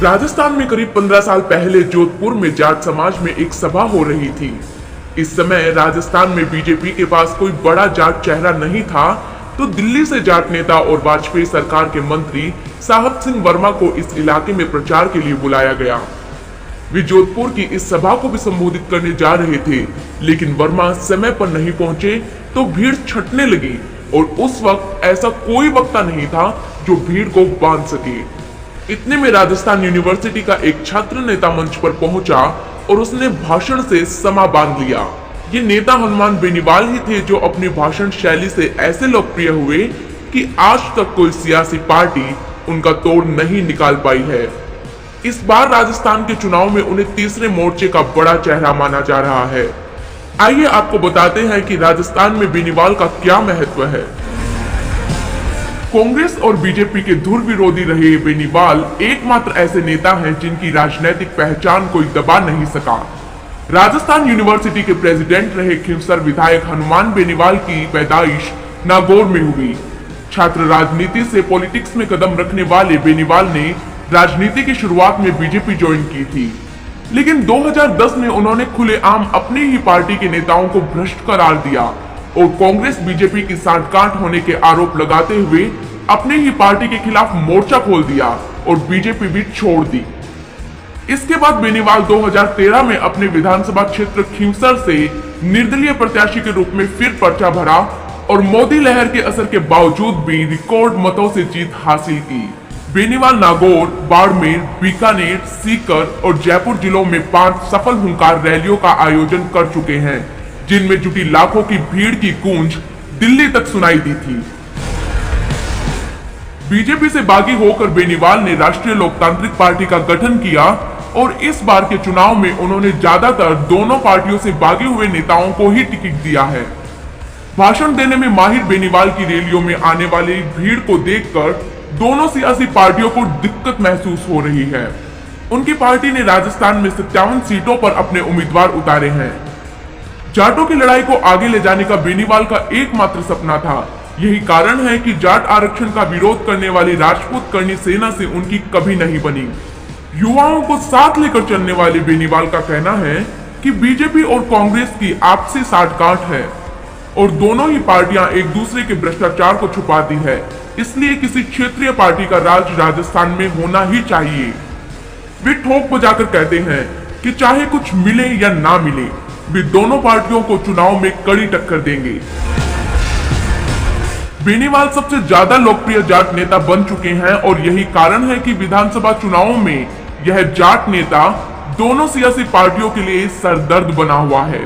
राजस्थान में करीब 15 साल पहले जोधपुर में जाट समाज में एक सभा हो रही थी। इस समय राजस्थान में बीजेपी के पास कोई बड़ा जाट चेहरा नहीं था, तो दिल्ली से जाट नेता और वाजपेयी सरकार के मंत्री साहब सिंह वर्मा को इस इलाके में प्रचार के लिए बुलाया गया। वे जोधपुर की इस सभा को भी संबोधित करने जा रहे थे, लेकिन वर्मा समय पर नहीं पहुंचे तो भीड़ छटने लगी और उस वक्त ऐसा कोई वक्ता नहीं था जो भीड़ को बांध सके। इतने में राजस्थान यूनिवर्सिटी का एक छात्र नेता मंच पर पहुंचा और उसने भाषण से समा बांध लिया। ये नेता हनुमान बेनीवाल ही थे, जो अपनी भाषण शैली से ऐसे लोकप्रिय हुए कि आज तक कोई सियासी पार्टी उनका तोड़ नहीं निकाल पाई है। इस बार राजस्थान के चुनाव में उन्हें तीसरे मोर्चे का बड़ा चेहरा माना जा रहा है। आइए आपको बताते हैं कि राजस्थान में बेनीवाल का क्या महत्व है। कांग्रेस और बीजेपी के धुर विरोधी रहे बेनीवाल एकमात्र ऐसे नेता हैं जिनकी राजनीतिक पहचान कोई दबा नहीं सका। राजस्थान यूनिवर्सिटी के प्रेसिडेंट रहे खिवसर विधायक हनुमान बेनीवाल की पैदाइश नागौर में हुई। छात्र राजनीति से पॉलिटिक्स में कदम रखने वाले बेनीवाल ने राजनीति की शुरुआत में बीजेपी ज्वाइन की थी, लेकिन 2010 में उन्होंने खुलेआम अपनी ही पार्टी के नेताओं को भ्रष्ट करार दिया और कांग्रेस बीजेपी की सांठगांठ होने के आरोप लगाते हुए अपनी ही पार्टी के खिलाफ मोर्चा खोल दिया और बीजेपी भी छोड़ दी। इसके बाद बेनीवाल 2013 में अपने विधानसभा क्षेत्र खींवसर से निर्दलीय प्रत्याशी के रूप में फिर पर्चा भरा और मोदी लहर के असर के बावजूद भी रिकॉर्ड मतों से जीत हासिल की। बेनीवाल नागौर, बाड़मेर, बीकानेर, सीकर और जयपुर जिलों में 5 सफल हुंकार रैलियों का आयोजन कर चुके हैं, जिनमें जुटी लाखों की भीड़ की गूंज दिल्ली तक सुनाई दी थी। बीजेपी से बागी होकर बेनीवाल ने राष्ट्रीय लोकतांत्रिक पार्टी का गठन किया और इस बार के चुनाव में उन्होंने ज्यादातर दोनों पार्टियों से बागी हुए नेताओं को ही टिकट दिया है। भाषण देने में माहिर बेनीवाल की रैलियों में आने वाली भीड़ को देखकर दोनों सियासी पार्टियों को दिक्कत महसूस हो रही है। उनकी पार्टी ने राजस्थान में 57 सीटों पर अपने उम्मीदवार उतारे हैं। जाटों की लड़ाई को आगे ले जाने का बेनीवाल का एकमात्र सपना था। यही कारण है कि जाट आरक्षण का विरोध करने वाली राजपूत करनी सेना से उनकी कभी नहीं बनी। युवाओं को साथ लेकर चलने वाले बेनीवाल का कहना है कि बीजेपी और कांग्रेस की आपसी सांठगांठ है और दोनों ही पार्टियां एक दूसरे के भ्रष्टाचार को छुपाती है, इसलिए किसी क्षेत्रीय पार्टी का राज राजस्थान में होना ही चाहिए। वे ठोक बजाकर कहते हैं कि चाहे कुछ मिले या ना मिले, वे दोनों पार्टियों को चुनाव में कड़ी टक्कर देंगे। बेनीवाल सबसे ज्यादा लोकप्रिय जाट नेता बन चुके हैं और यही कारण है कि विधानसभा चुनावों में यह जाट नेता दोनों सियासी पार्टियों के लिए सरदर्द बना हुआ है।